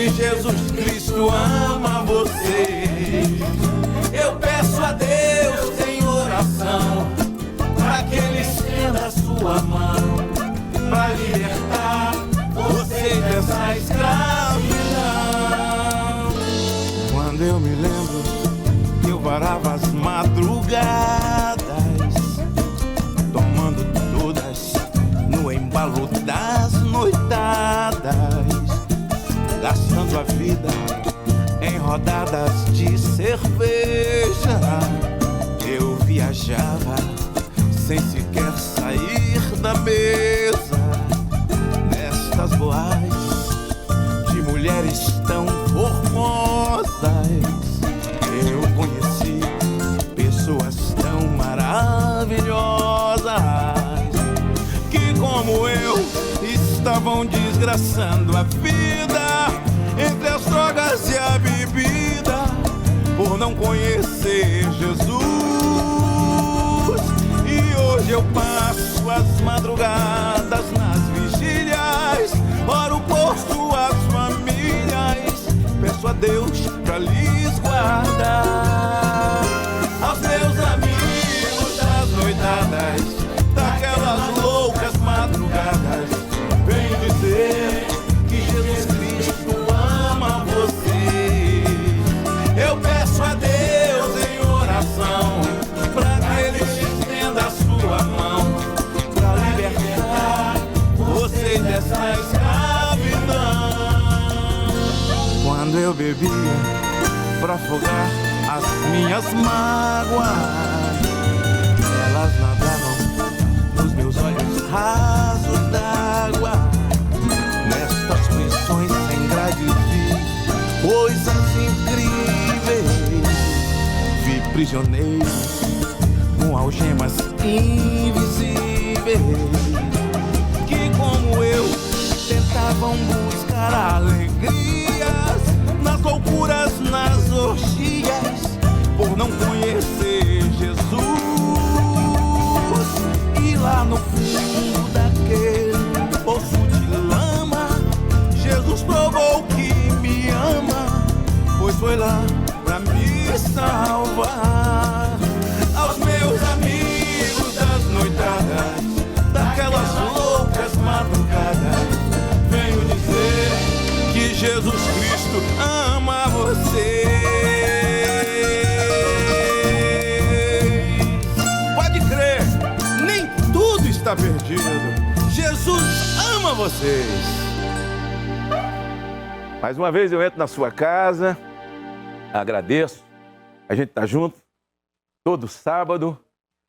que Jesus Cristo ama você. Eu peço a Deus em oração, para que Ele estenda a sua mão, para libertar você dessa escravidão. Quando eu me lembro que eu varava as madrugadas, tomando todas no embalo das noitadas, gastando a vida em rodadas de cerveja. Eu viajava sem sequer sair da mesa, nestas boates de mulheres tão formosas. Eu conheci pessoas tão maravilhosas que, como eu, estavam desgraçando a vida entre as drogas e a bebida, por não conhecer Jesus. E hoje eu passo as madrugadas nas vigílias, oro por suas famílias, peço a Deus pra lhes guardar. Aos meus amigos das noitadas, daquelas loucas madrugadas, venho dizer que Jesus Cristo ama você. Eu peço a Deus em oração, pra que Ele estenda a sua mão, pra libertar você dessa escravidão. Quando eu bebia pra afogar as minhas mágoas, elas nadavam nos meus olhos rasos d'água. Nestas prisões sem grade vi coisas incríveis, vi prisioneiros com algemas invisíveis, que como eu tentavam buscar alegrias nas loucuras, nas orgias, por não conhecer Jesus. E lá no fundo daquele poço de lama, Jesus provou que me ama, pois foi lá pra me salvar. Aos meus amigos das noitadas, daquelas loucas madrugadas, venho dizer que Jesus Cristo ama você. Pode crer, nem tudo está perdido. Jesus ama vocês. Mais uma vez eu entro na sua casa, agradeço. A gente está junto todo sábado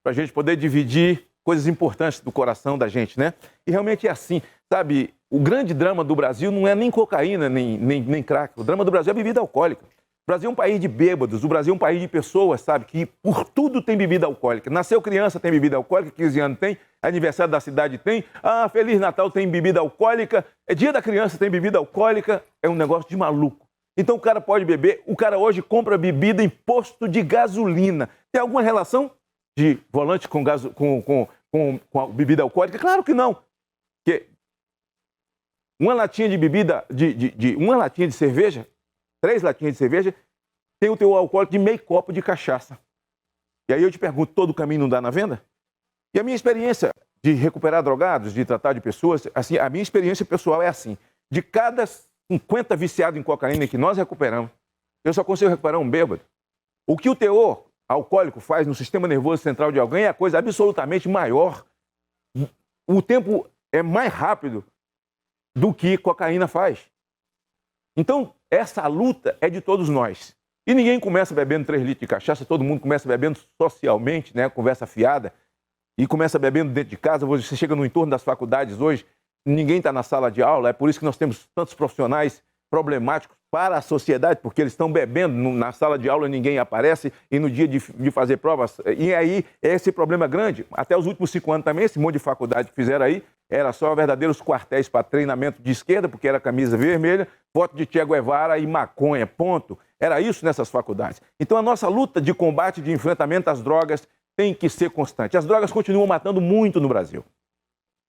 para a gente poder dividir coisas importantes do coração da gente, né? E realmente é assim, sabe? O grande drama do Brasil não é nem cocaína, nem crack. O drama do Brasil é bebida alcoólica. O Brasil é um país de bêbados, o Brasil é um país de pessoas, sabe? Que por tudo tem bebida alcoólica. Nasceu criança, tem bebida alcoólica, 15 anos tem, aniversário da cidade tem, Feliz Natal tem bebida alcoólica, é dia da criança tem bebida alcoólica, é um negócio de maluco. Então o cara pode beber, o cara hoje compra bebida em posto de gasolina. Tem alguma relação de volante com a bebida alcoólica? Claro que não. Porque uma latinha de bebida, uma latinha de cerveja, 3 latinhas de cerveja, tem o teor alcoólico de meio copo de cachaça. E aí eu te pergunto, todo caminho não dá na venda? E a minha experiência de recuperar drogados, de tratar de pessoas, assim, a minha experiência pessoal é assim, de cada 50 viciados em cocaína que nós recuperamos, eu só consigo recuperar um bêbado. O que o teor alcoólico faz no sistema nervoso central de alguém é a coisa absolutamente maior. O tempo é mais rápido do que cocaína faz. Então, essa luta é de todos nós. E ninguém começa bebendo 3 litros de cachaça, todo mundo começa bebendo socialmente, né, conversa fiada, e começa bebendo dentro de casa. Você chega no entorno das faculdades hoje, ninguém está na sala de aula, é por isso que nós temos tantos profissionais problemáticos para a sociedade, porque eles estão bebendo na sala de aula, ninguém aparece, e no dia de fazer provas, e aí é esse problema grande. Até os últimos 5 anos também, esse monte de faculdade que fizeram aí, era só verdadeiros quartéis para treinamento de esquerda, porque era camisa vermelha, foto de Che Guevara e maconha, ponto. Era isso nessas faculdades. Então a nossa luta de combate, de enfrentamento às drogas tem que ser constante. As drogas continuam matando muito no Brasil.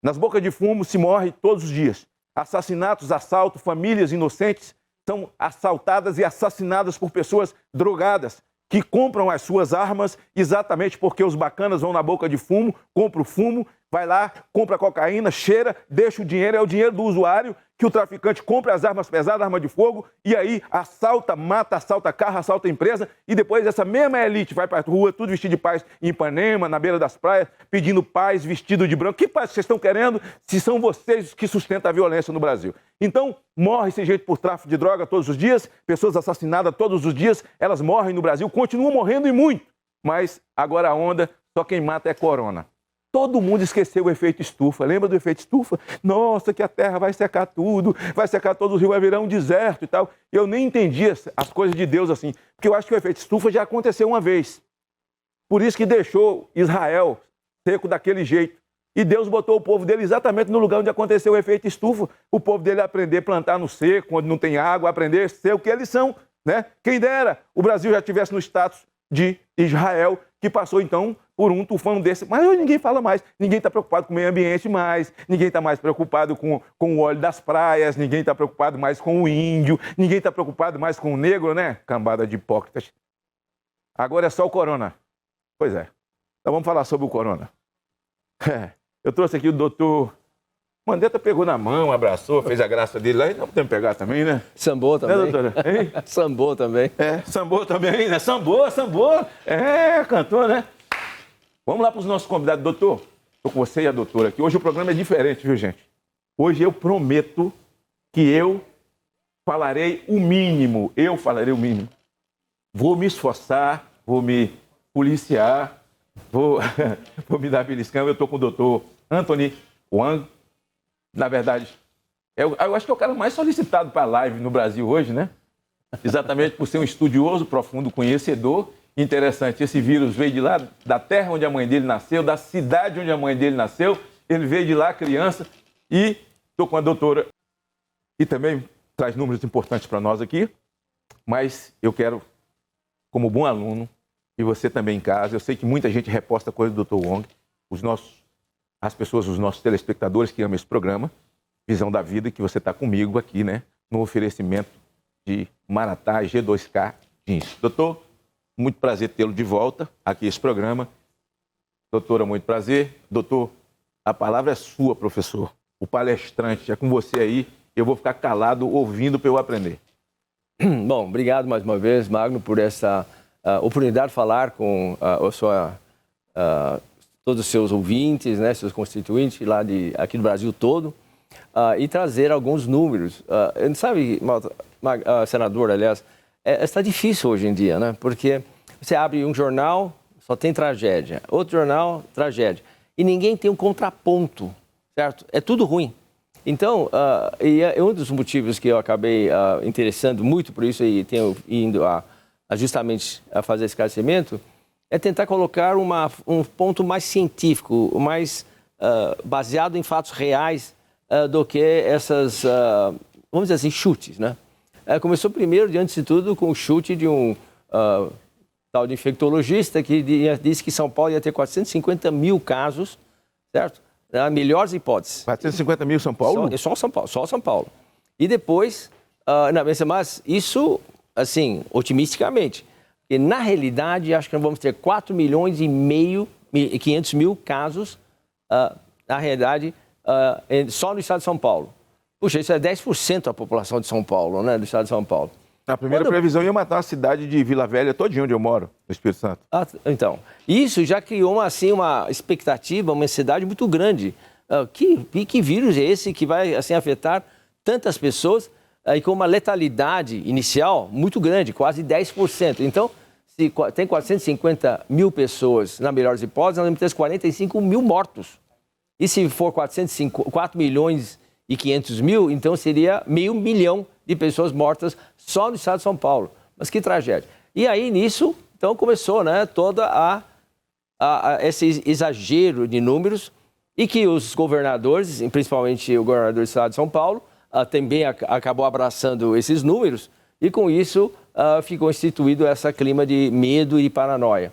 Nas bocas de fumo se morre todos os dias. Assassinatos, assaltos, famílias inocentes são assaltadas e assassinadas por pessoas drogadas, que compram as suas armas exatamente porque os bacanas vão na boca de fumo, compra o fumo, vai lá, compra cocaína, cheira, deixa o dinheiro, é o dinheiro do usuário que o traficante compra as armas pesadas, arma de fogo, e aí assalta, mata, assalta carro, assalta empresa, e depois essa mesma elite vai para a rua, tudo vestido de paz, em Ipanema, na beira das praias, pedindo paz, vestido de branco. Que paz vocês estão querendo se são vocês que sustentam a violência no Brasil? Então, morre esse jeito por tráfico de droga todos os dias, pessoas assassinadas todos os dias, elas morrem no Brasil, continuam morrendo e muito, mas agora a onda, só quem mata é corona. Todo mundo esqueceu o efeito estufa. Lembra do efeito estufa? Nossa, que a terra vai secar tudo, vai secar todo o rio, vai virar um deserto e tal. Eu nem entendia as coisas de Deus assim, porque eu acho que o efeito estufa já aconteceu uma vez. Por isso que deixou Israel seco daquele jeito. E Deus botou o povo dele exatamente no lugar onde aconteceu o efeito estufa. O povo dele aprender a plantar no seco, onde não tem água, aprender a ser o que eles são, né? Quem dera o Brasil já estivesse no status de Israel, que passou então por um tufão desse. Mas hoje ninguém fala mais, ninguém está preocupado com o meio ambiente mais, ninguém está mais preocupado com o óleo das praias, ninguém está preocupado mais com o índio, ninguém está preocupado mais com o negro, né? Cambada de hipócritas. Agora é só o corona. Pois é. Então vamos falar sobre o corona. Eu trouxe aqui o doutor Mandetta, pegou na mão, abraçou, fez a graça dele lá, e não podemos pegar também, né? Sambou também. Né, doutora? Hein? Sambou também. Sambou também, né? Sambou. Cantou, né? Vamos lá para os nossos convidados. Doutor, estou com você e a doutora aqui. Hoje o programa é diferente, viu, gente? Hoje eu prometo que eu falarei o mínimo. Vou me esforçar, vou me policiar, vou me dar beliscão. Eu estou com o doutor Anthony Wang. Na verdade, eu acho que é o cara mais solicitado para a live no Brasil hoje, né? Exatamente por ser um estudioso, profundo, conhecedor. Interessante, esse vírus veio de lá, da terra onde a mãe dele nasceu, da cidade onde a mãe dele nasceu. Ele veio de lá, criança, e estou com a doutora, que também traz números importantes para nós aqui. Mas eu quero, como bom aluno, e você também em casa, eu sei que muita gente reposta coisa do Dr. Wang, as pessoas, os nossos telespectadores que amam esse programa, Visão da Vida, que você está comigo aqui, né, no oferecimento de Maratá G2K Jeans. Doutor, muito prazer tê-lo de volta aqui esse programa. Doutora, muito prazer. Doutor, a palavra é sua, professor. O palestrante é com você aí. Eu vou ficar calado ouvindo para eu aprender. Bom, obrigado mais uma vez, Magno, por essa oportunidade de falar com todos os seus ouvintes, né, seus constituintes aqui do Brasil todo, e trazer alguns números. Sabe, senador, aliás, está difícil hoje em dia, né? Porque você abre um jornal, só tem tragédia. Outro jornal, tragédia. E ninguém tem um contraponto, certo? É tudo ruim. Então, um dos motivos que eu acabei interessando muito por isso e tenho indo justamente a fazer esclarecimento é tentar colocar um ponto mais científico, mais baseado em fatos reais do que essas, vamos dizer assim, chutes, né? Começou primeiro, antes de tudo, com o chute de um tal de infectologista que disse que São Paulo ia ter 450 mil casos, certo? Melhores hipóteses. 450 mil São Paulo? Só São Paulo. E depois, mas isso, assim, otimisticamente. E na realidade, acho que nós vamos ter 4 milhões e meio, 500 mil casos, na realidade, só no estado de São Paulo. Puxa, isso é 10% da população de São Paulo, né? Do estado de São Paulo. A primeira previsão ia matar a cidade de Vila Velha todinha onde eu moro, no Espírito Santo. Então, isso já criou uma expectativa, uma ansiedade muito grande. Que vírus é esse que vai assim, afetar tantas pessoas e com uma letalidade inicial muito grande, quase 10%. Então, se tem 450 mil pessoas, na melhor hipótese, nós vamos ter 45 mil mortos. E se for 4 milhões e 500 mil, então seria 500 mil de pessoas mortas só no estado de São Paulo. Mas que tragédia. E aí, nisso, então começou, né, toda esse exagero de números e que os governadores, principalmente o governador do estado de São Paulo, também acabou abraçando esses números e com isso ficou instituído esse clima de medo e paranoia.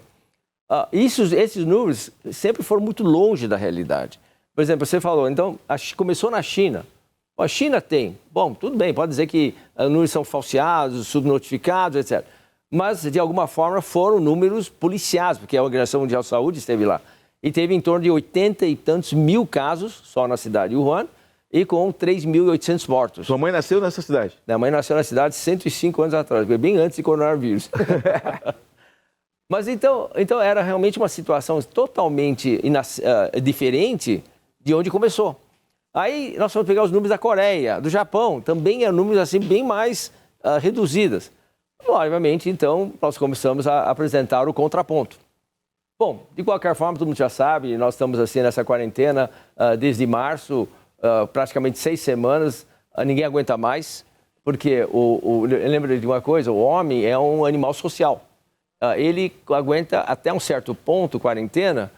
Esses números sempre foram muito longe da realidade. Por exemplo, você falou, então, começou na China. A China tem. Bom, tudo bem, pode dizer que números são falseados, subnotificados, etc. Mas, de alguma forma, foram números policiais, porque a Organização Mundial de Saúde esteve lá. E teve em torno de 80 e tantos mil casos, só na cidade de Wuhan, e com 3.800 mortos. Sua mãe nasceu nessa cidade? Minha mãe nasceu na cidade 105 anos atrás, bem antes de coronavírus. Mas então era realmente uma situação totalmente diferente de onde começou. Aí nós vamos pegar os números da Coreia, do Japão, também eram números assim bem mais reduzidos. Obviamente, então, nós começamos a apresentar o contraponto. Bom, de qualquer forma, todo mundo já sabe, nós estamos assim nessa quarentena desde março, praticamente 6 semanas, ninguém aguenta mais, porque lembra de uma coisa, o homem é um animal social. Ele aguenta até um certo ponto quarentena,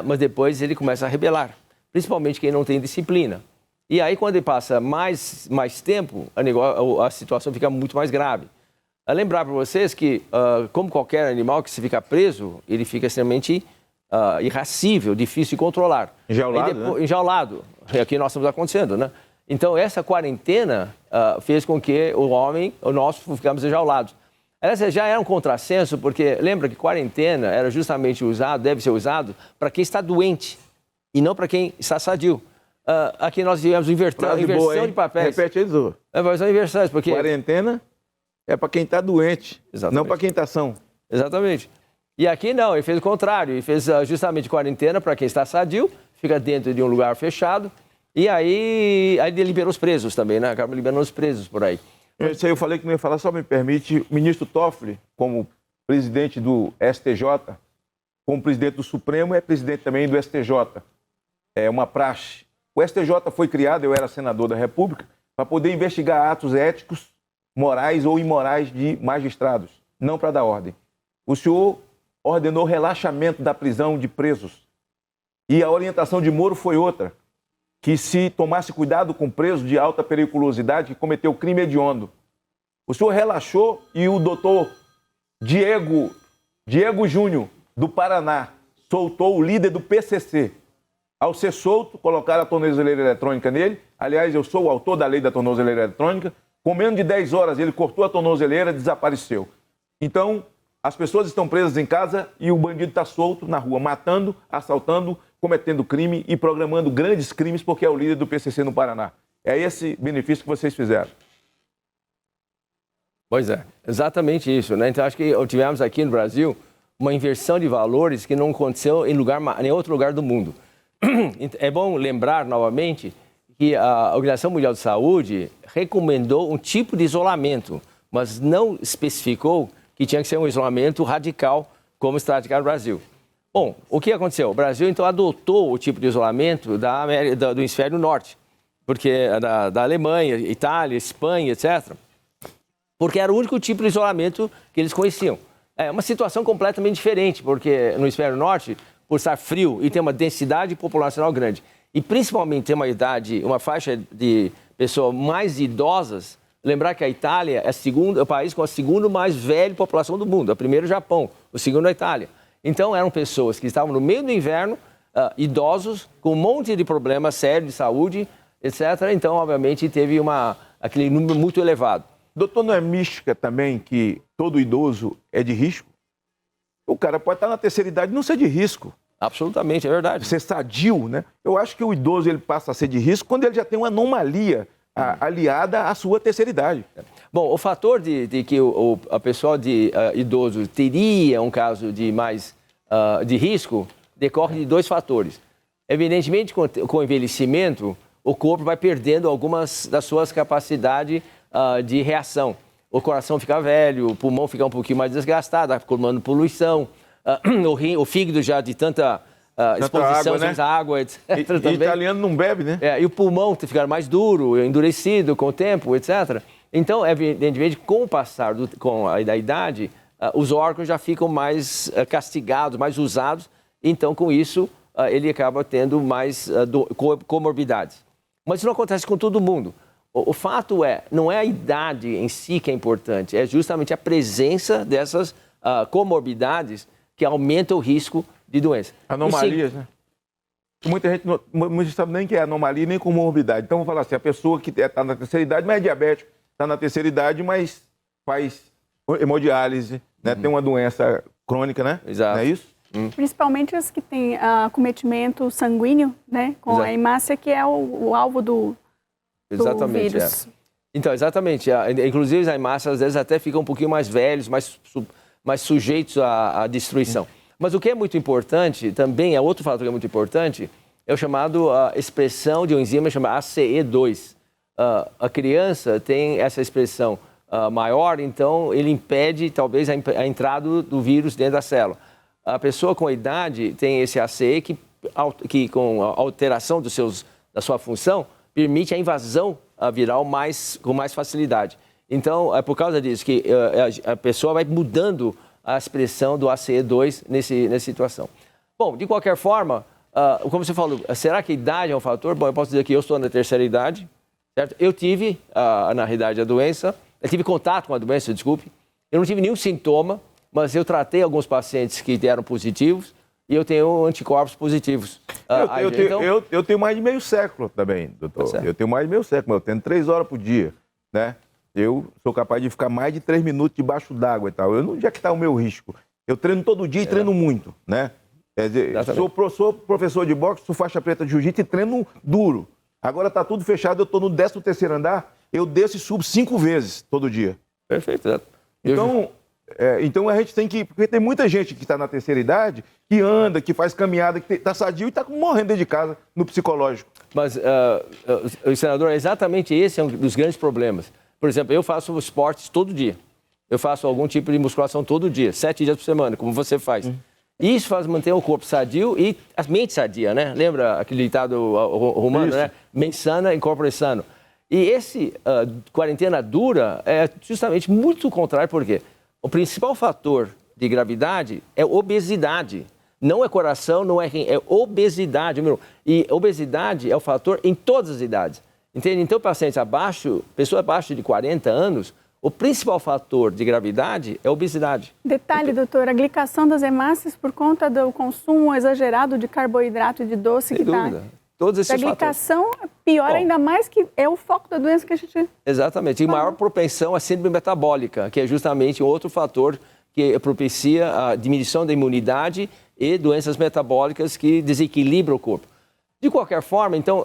mas depois ele começa a rebelar, principalmente quem não tem disciplina. E aí, quando ele passa mais tempo, a situação fica muito mais grave. Lembrar para vocês que, como qualquer animal que se fica preso, ele fica extremamente irascível, difícil de controlar. Enjaulado, né? Enjaulado. É o que nós estamos acontecendo, né? Então, essa quarentena fez com que nós ficamos enjaulados. Aliás, já era um contrassenso, porque lembra que quarentena era justamente deve ser usado para quem está doente e não para quem está sadio. Aqui nós tivemos inversão de papéis. Repete aí, Zô. São inversões, porque... Quarentena é para quem está doente, Exatamente. Não para quem está são. Exatamente. E aqui não, ele fez o contrário, ele fez justamente quarentena para quem está sadio, fica dentro de um lugar fechado, e aí ele liberou os presos também, né? Acaba liberando os presos por aí. Isso aí eu falei que não ia falar, só me permite, o ministro Toffoli, como presidente do STJ, como presidente do Supremo, é presidente também do STJ. É uma praxe. O STJ foi criado, eu era senador da República, para poder investigar atos éticos, morais ou imorais de magistrados, não para dar ordem. O senhor ordenou relaxamento da prisão de presos. E a orientação de Moro foi outra, que se tomasse cuidado com preso de alta periculosidade que cometeu crime hediondo. O senhor relaxou e o doutor Diego Júnior, do Paraná, soltou o líder do PCC. Ao ser solto, colocaram a tornozeleira eletrônica nele. Aliás, eu sou o autor da lei da tornozeleira eletrônica. Com menos de 10 horas, ele cortou a tornozeleira e desapareceu. Então, as pessoas estão presas em casa e o bandido está solto na rua, matando, assaltando, cometendo crime e programando grandes crimes porque é o líder do PCC no Paraná. É esse benefício que vocês fizeram. Pois é, exatamente isso, né? Então, acho que tivemos aqui no Brasil uma inversão de valores que não aconteceu em outro lugar do mundo. É bom lembrar novamente que a Organização Mundial de Saúde recomendou um tipo de isolamento, mas não especificou que tinha que ser um isolamento radical, como está praticado no Brasil. Bom, o que aconteceu? O Brasil, então, adotou o tipo de isolamento do hemisfério norte, porque da Alemanha, Itália, Espanha, etc., porque era o único tipo de isolamento que eles conheciam. É uma situação completamente diferente, porque no hemisfério norte, por estar frio e ter uma densidade populacional grande, e principalmente ter uma faixa de pessoas mais idosas, lembrar que a Itália é o país com a segunda mais velha população do mundo. A primeira é o Japão, o segundo é a Itália. Então eram pessoas que estavam no meio do inverno, idosos, com um monte de problemas sérios de saúde, etc. Então, obviamente, teve aquele número muito elevado. Doutor, não é mística também que todo idoso é de risco? O cara pode estar na terceira idade e não ser de risco. Absolutamente, é verdade. Ser sadio, né? Eu acho que o idoso ele passa a ser de risco quando ele já tem uma anomalia aliada à sua terceira idade. Bom, o fator de que a pessoa idoso teria um caso de mais de risco decorre de 2 fatores. Evidentemente, com o envelhecimento, o corpo vai perdendo algumas das suas capacidades de reação. O coração fica velho, o pulmão fica um pouquinho mais desgastado, acumulando poluição, o fígado já de tanta exposição água, à água, etc. E italiano não bebe, né? E o pulmão fica mais duro, endurecido com o tempo, etc. Então, evidentemente, com o passar da idade, os órgãos já ficam mais castigados, mais usados. Então, com isso, ele acaba tendo mais comorbidades. Mas isso não acontece com todo mundo. O fato não é a idade em si que é importante, é justamente a presença dessas comorbidades que aumenta o risco de doença. Anomalias, né? Muita gente não sabe nem que é anomalia, nem comorbidade. Então, vamos falar assim, a pessoa que está na terceira idade, mas é diabético, está na terceira idade, mas faz hemodiálise, né? Tem uma doença crônica, né? Exato. Não é isso? Principalmente as que têm acometimento sanguíneo, né? Com Exato. a hemácia, que é o alvo do vírus. Então, exatamente. Inclusive, as hemácias, às vezes, até ficam um pouquinho mais velhos, mais sujeitos à destruição. Mas o que é muito importante, também, é outro fator que é muito importante, é o chamado expressão de uma enzima chamada ACE2. A criança tem essa expressão maior, então ele impede, talvez, a entrada do vírus dentro da célula. A pessoa com a idade tem esse ACE que com a alteração da sua função, permite a invasão viral com mais facilidade. Então, é por causa disso que a pessoa vai mudando a expressão do ACE2 nessa situação. Bom, de qualquer forma, como você falou, será que a idade é um fator? Bom, eu posso dizer que eu estou na terceira idade, certo? Eu tive, na realidade, a doença, eu tive contato com a doença, desculpe. Eu não tive nenhum sintoma, mas eu tratei alguns pacientes que deram positivos e eu tenho anticorpos positivos. Eu tenho mais de meio século também, doutor. Eu tenho mais de meio século, eu tenho 3 horas por dia, né? Eu sou capaz de ficar mais de 3 minutos debaixo d'água e tal. Onde é que está o meu risco? Eu treino todo dia e treino muito, né? Quer dizer, sou professor de boxe, sou faixa preta de jiu-jitsu e treino duro. Agora está tudo fechado, eu estou no 13º andar, eu desço e subo 5 vezes todo dia. Perfeito. Então a gente tem que... Porque tem muita gente que está na terceira idade, que anda, que faz caminhada, que está sadio e está morrendo dentro de casa no psicológico. Mas, senador, exatamente esse é um dos grandes problemas. Por exemplo, eu faço esportes todo dia. Eu faço algum tipo de musculação todo dia, 7 dias por semana, como você faz. E isso faz manter o corpo sadio e a mente sadia, né? Lembra aquele ditado romano, né? Mente sana e corpo sano. E esse quarentena dura é justamente muito contrário, por quê? O principal fator de gravidade é obesidade. Não é coração, não é obesidade. E obesidade é o fator em todas as idades. Entende? Então, pessoa abaixo de 40 anos, o principal fator de gravidade é a obesidade. Detalhe, doutor, a glicação das hemácias por conta do consumo exagerado de carboidrato e de doce. Sem dúvida. Todos esses fatores. A glicação piora ainda mais, que é o foco da doença que a gente... Exatamente. E maior propensão à síndrome metabólica, que é justamente outro fator que propicia a diminuição da imunidade e doenças metabólicas que desequilibram o corpo. De qualquer forma, então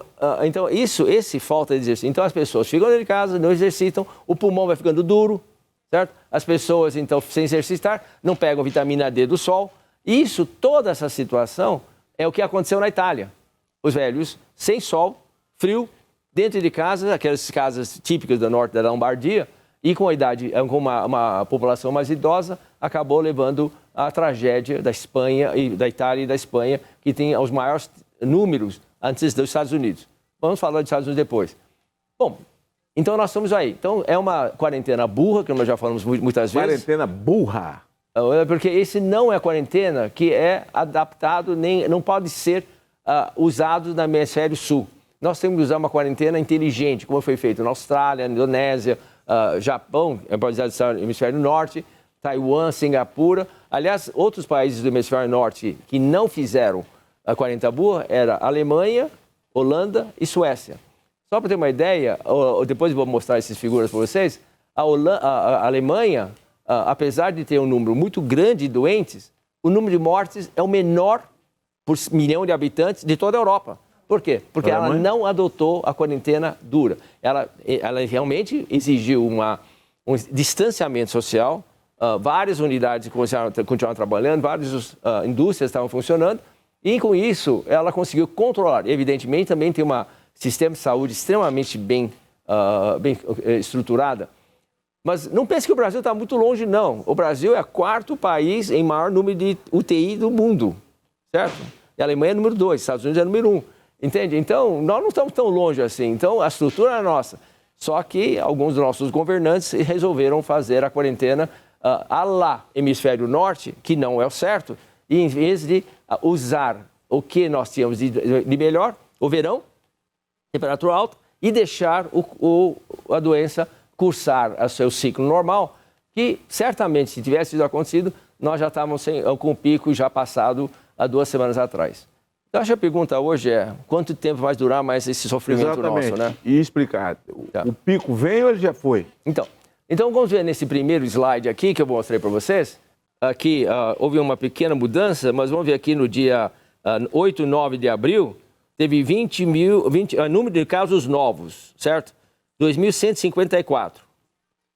esse falta de exercício. Então, as pessoas ficam dentro de casa, não exercitam, o pulmão vai ficando duro, certo? As pessoas, então, sem exercitar, não pegam vitamina D do sol. Isso, toda essa situação, é o que aconteceu na Itália. Os velhos, sem sol, frio, dentro de casa, aquelas casas típicas do norte da Lombardia, e com a idade, com uma população mais idosa, acabou levando à tragédia da Espanha, e da Itália e da Espanha, que tem os maiores números antes dos Estados Unidos. Vamos falar dos Estados Unidos depois. Bom, então nós estamos aí. Então é uma quarentena burra, que nós já falamos muitas vezes. Quarentena burra? Porque esse não é a quarentena que é adaptado, nem não pode ser usado no hemisfério sul. Nós temos que usar uma quarentena inteligente, como foi feito na Austrália, na Indonésia, Japão, no hemisfério norte, Taiwan, Singapura. Aliás, outros países do hemisfério norte que não fizeram a quarentena burra era Alemanha, Holanda e Suécia. Só para ter uma ideia, depois eu vou mostrar essas figuras para vocês, a Alemanha, apesar de ter um número muito grande de doentes, o número de mortes é o menor por milhão de habitantes de toda a Europa. Por quê? Porque ela não adotou a quarentena dura. Ela realmente exigiu um distanciamento social, várias unidades continuaram trabalhando, várias indústrias estavam funcionando, e com isso ela conseguiu controlar. Evidentemente também tem um sistema de saúde extremamente bem estruturada. Mas não pense que o Brasil está muito longe, não. O Brasil é o 4º país em maior número de UTI do mundo, certo? E a Alemanha é número 2, os Estados Unidos é número 1. Entende? Então, nós não estamos tão longe assim. Então, a estrutura é nossa. Só que alguns dos nossos governantes resolveram fazer a quarentena lá, hemisfério norte, que não é o certo, e em vez de usar o que nós tínhamos de melhor, o verão, temperatura alta, e deixar a doença cursar o seu ciclo normal, que certamente, se tivesse sido acontecido, nós já estávamos com o pico já passado há 2 semanas atrás. Eu acho que a pergunta hoje é quanto tempo vai durar mais esse sofrimento nosso, né? E explicar, Tá. o pico vem ou ele já foi? Então vamos ver nesse primeiro slide aqui que eu mostrei para vocês. Aqui houve uma pequena mudança, mas vamos ver aqui no dia 8 e 9 de abril, teve número de casos novos, certo? 2.154.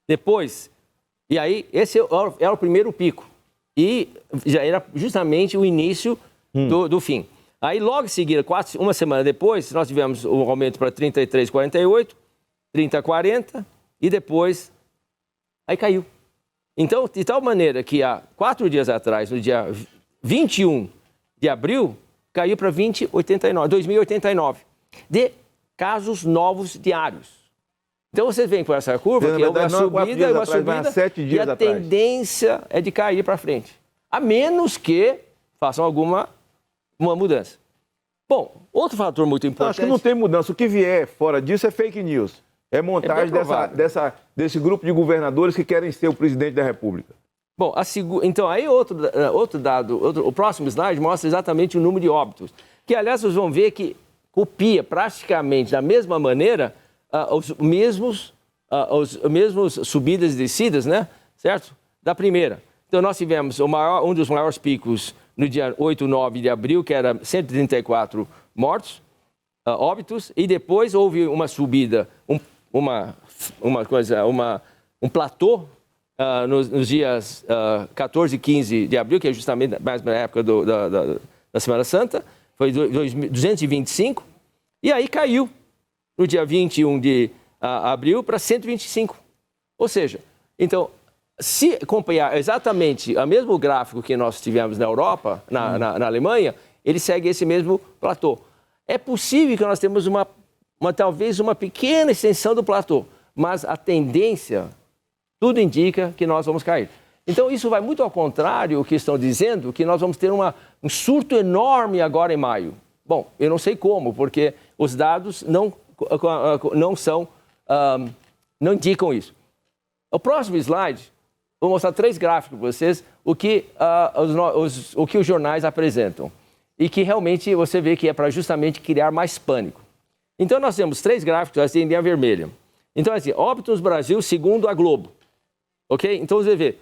Depois, e aí esse era o primeiro pico. E já era justamente o início do fim. Aí, logo em seguida, uma semana depois, nós tivemos um aumento para 33,48, 30,40 e depois, aí caiu. Então, de tal maneira que há 4 dias atrás, no dia 21 de abril, caiu para 2.089 de casos novos diários. Então, vocês veem por essa curva que é uma subida e uma subida e a tendência é de cair para frente. A menos que façam alguma mudança. Bom, outro fator muito importante... Acho que não tem mudança. O que vier fora disso é fake news. É montagem desse grupo de governadores que querem ser o presidente da República. Bom, então aí outro dado, o próximo slide mostra exatamente o número de óbitos. Que, aliás, vocês vão ver que copia praticamente da mesma maneira os mesmos subidas e descidas, né? Certo? Da primeira. Então, nós tivemos um dos maiores picos no dia 8 e 9 de abril, que era 134 mortos, óbitos, e depois houve uma subida, um platô nos dias 14 e 15 de abril, que é justamente mais na época da Semana Santa, foi 225, e aí caiu no dia 21 de abril para 125. Ou seja, então, se acompanhar exatamente o mesmo gráfico que nós tivemos na Europa, na Alemanha, ele segue esse mesmo platô. É possível que nós temos talvez uma pequena extensão do platô, mas a tendência, tudo indica que nós vamos cair. Então, isso vai muito ao contrário do que estão dizendo, que nós vamos ter um surto enorme agora em maio. Bom, eu não sei como, porque os dados não indicam isso. O próximo slide, vou mostrar 3 gráficos para vocês, o que os jornais apresentam. E que realmente você vê que é para justamente criar mais pânico. Então, nós temos 3 gráficos assim, em linha vermelha. Então, assim, óbitos no Brasil segundo a Globo. Ok? Então, você vê.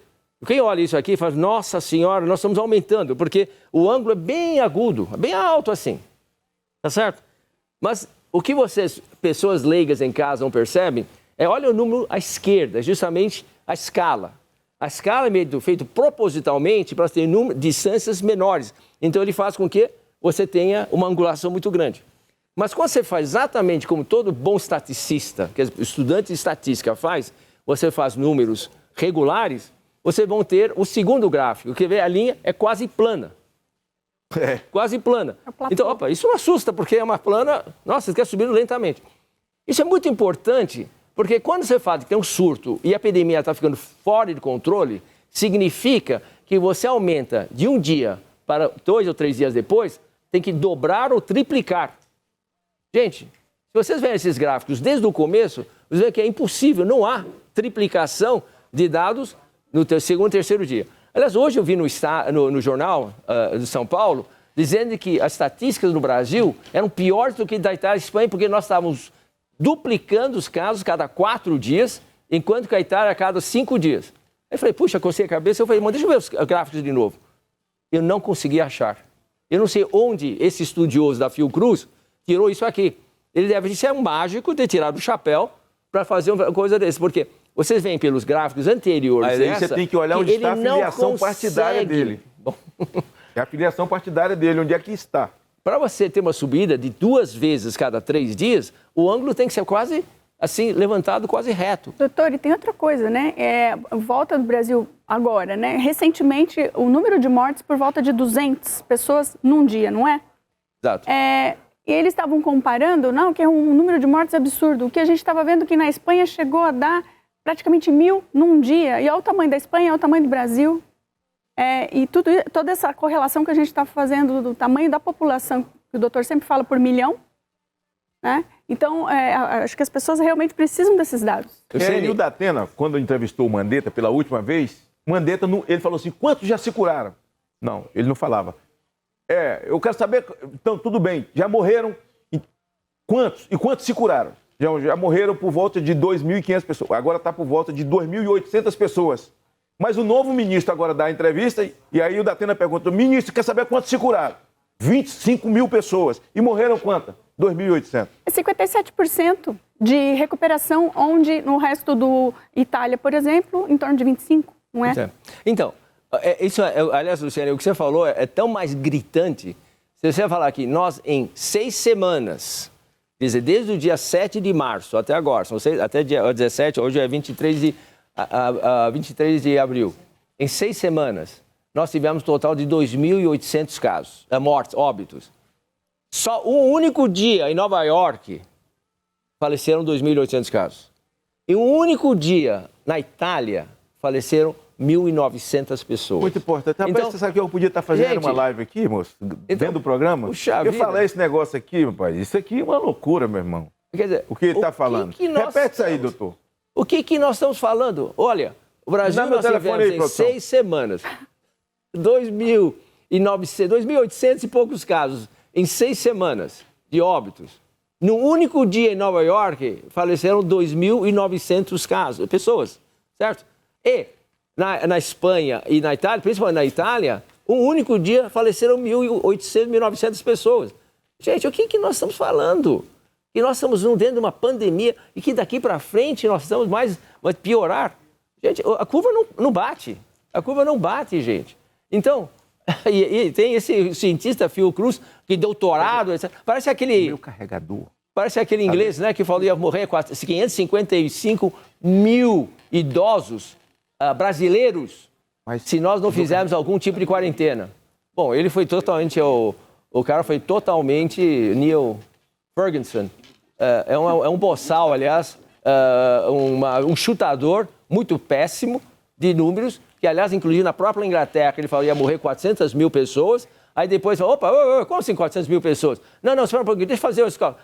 Quem olha isso aqui fala, nossa senhora, nós estamos aumentando, porque o ângulo é bem agudo, bem alto assim. Tá certo? Mas o que pessoas leigas em casa não percebem, olha o número à esquerda, justamente a escala. A escala é feita propositalmente para ter distâncias menores. Então, ele faz com que você tenha uma angulação muito grande. Mas quando você faz exatamente como todo bom estaticista, que estudante de estatística faz, você faz números regulares, você vai ter o segundo gráfico, que vê a linha é quase plana. Quase plana. Então, isso não assusta, porque é uma plana, nossa, você quer subir lentamente. Isso é muito importante, porque quando você fala que tem um surto e a epidemia está ficando fora de controle, significa que você aumenta de um dia para 2 ou 3 dias depois, tem que dobrar ou triplicar. Gente, se vocês verem esses gráficos desde o começo, vocês veem que é impossível, não há triplicação de dados no segundo e terceiro dia. Aliás, hoje eu vi no jornal de São Paulo dizendo que as estatísticas no Brasil eram piores do que da Itália e Espanha, porque nós estávamos duplicando os casos cada 4 dias, enquanto que a Itália a cada 5 dias. Aí eu falei, puxa, cocei a cabeça, eu falei, mas deixa eu ver os gráficos de novo. Eu não consegui achar. Eu não sei onde esse estudioso da Fiocruz tirou isso aqui. Ele deve ser um mágico ter tirado o chapéu para fazer uma coisa desse, porque vocês veem pelos gráficos anteriores. Aí você tem que olhar onde está a filiação partidária dele. Bom. É a filiação partidária dele, onde é que está. Para você ter uma subida de 2 vezes cada 3 dias, o ângulo tem que ser quase assim, levantado, quase reto. Doutor, e tem outra coisa, né? Volta do Brasil agora, né? Recentemente, o número de mortes por volta de 200 pessoas num dia, não é? Exato. E eles estavam comparando, não, que é um número de mortes absurdo. O que a gente estava vendo que na Espanha chegou a dar praticamente 1.000 num dia. E olha o tamanho da Espanha, olha o tamanho do Brasil. E toda essa correlação que a gente está fazendo do tamanho da população, que o doutor sempre fala por milhão, né? Então, acho que as pessoas realmente precisam desses dados. E o Datena, quando entrevistou o Mandetta pela última vez, Mandetta, ele falou assim, quantos já se curaram? Não, ele não falava. Eu quero saber, então, tudo bem, já morreram quantos? E quantos se curaram? Já morreram por volta de 2.500 pessoas, agora está por volta de 2.800 pessoas. Mas o novo ministro agora dá a entrevista e aí o Datena pergunta, ministro, quer saber quantos se curaram? 25 mil pessoas. E morreram quantas? 2.800. É 57% de recuperação, onde no resto do Itália, por exemplo, em torno de 25%, não é? Então, aliás, Luciane, o que você falou é tão mais gritante. Se você falar que nós, em 6 semanas, quer dizer, desde o dia 7 de março até agora, até dia 17, hoje é 23 de abril, em 6 semanas, nós tivemos um total de 2.800 casos, mortes, óbitos. Só um único dia em Nova York faleceram 2.800 casos. Em um único dia na Itália faleceram 1.900 pessoas. Muito importante. Rapaz, Então, você sabe que eu podia estar fazendo gente, uma live aqui, moço? Dentro do programa? Puxa Eu vida. falei esse negócio aqui, rapaz. Isso aqui é uma loucura, meu irmão. Quer dizer, O que ele está falando? Repete isso aí, doutor. O que nós estamos falando? Olha, o Brasil Dá meu nós telefone tivemos aí, em produção. 6 semanas 2.800 e poucos casos em 6 semanas de óbitos. Num único dia em Nova York, faleceram 2.900 pessoas, certo? E na Espanha e na Itália, principalmente na Itália, um único dia faleceram 1.800, 1.900 pessoas. Gente, o que nós estamos falando? Que nós estamos dentro de uma pandemia e que daqui para frente nós estamos vai piorar. Gente, a curva não bate. A curva não bate, gente. Então, e tem esse cientista Fiocruz, que doutorado, etc. Parece aquele... Meu carregador. Parece aquele inglês, né, que falou que ia morrer 555 mil idosos brasileiros se nós não fizermos algum tipo de quarentena. Bom, ele foi totalmente... O cara foi totalmente Neil Ferguson. É um boçal, aliás, um chutador muito péssimo de números, que, aliás, inclusive na própria Inglaterra, ele falou que ia morrer 400 mil pessoas. Aí depois falou, opa, como assim 400 mil pessoas? Não, espera um pouquinho, deixa eu fazer o escola.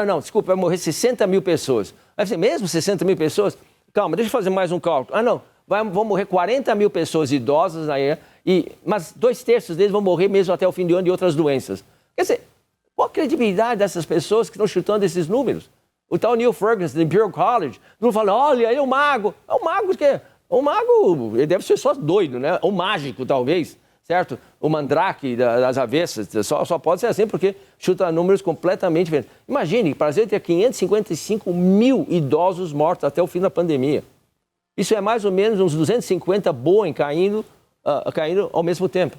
Não, desculpa, vai morrer 60 mil pessoas. Aí você, mesmo 60 mil pessoas? Calma, deixa eu fazer mais um cálculo. Não, vão morrer 40 mil pessoas idosas, mas 2/3 deles vão morrer mesmo até o fim do ano de outras doenças. Quer dizer, qual a credibilidade dessas pessoas que estão chutando esses números? O tal Neil Ferguson, do Imperial College, não fala, olha, ele é um mago. É um mago de quê? Um mago, ele deve ser só doido, né? Ou mágico, talvez, certo? O mandrake das avessas, só pode ser assim porque chuta números completamente diferentes. Imagine, o Brasil ter 555 mil idosos mortos até o fim da pandemia. Isso é mais ou menos uns 250 Boeing caindo ao mesmo tempo,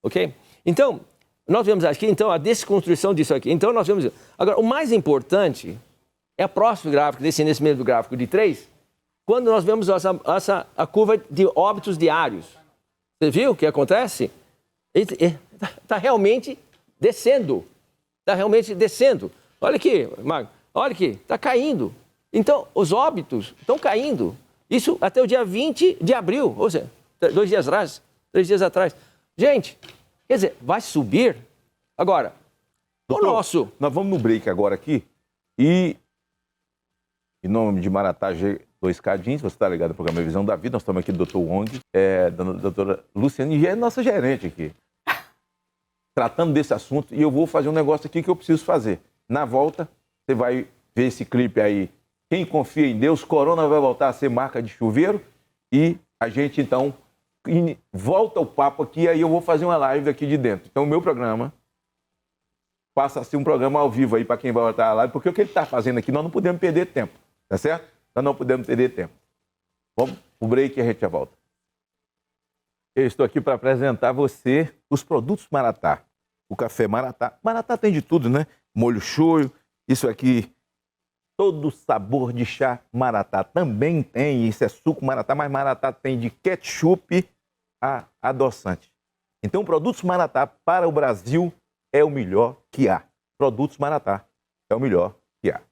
ok? Então, nós vemos aqui, então, a desconstrução disso aqui. Então, nós vemos... Agora, o mais importante é o próximo gráfico, nesse mesmo gráfico de 3, quando nós vemos a curva de óbitos diários. Você viu o que acontece? Está realmente descendo. Está realmente descendo. Olha aqui, Marco. Olha aqui, está caindo. Então, os óbitos estão caindo. Isso até o dia 20 de abril, ou seja, 3 dias atrás. Gente, quer dizer, vai subir. Agora, Doutor, nós vamos no break agora aqui e, em nome de Maratá G2K Jeans, você está ligado ao programa Visão da Vida, nós estamos aqui do Dr. Wong, da doutora Luciane, e é nossa gerente aqui, tratando desse assunto, e eu vou fazer um negócio aqui que eu preciso fazer. Na volta, você vai ver esse clipe aí, quem confia em Deus, Corona vai voltar a ser marca de chuveiro, e a gente, então, volta o papo aqui, aí eu vou fazer uma live aqui de dentro. Então, o meu programa passa a ser um programa ao vivo aí para quem vai voltar a live, porque o que ele está fazendo aqui, nós não podemos perder tempo, tá certo? Nós não podemos perder tempo. Vamos pro break e a gente já volta. Eu estou aqui para apresentar a você os produtos Maratá. O café Maratá. Maratá tem de tudo, né? Molho shoyu, isso aqui, todo sabor de chá Maratá também tem. Isso é suco Maratá, mas Maratá tem de ketchup a adoçante. Então, produtos Maratá para o Brasil é o melhor que há. Produtos Maratá é o melhor que há.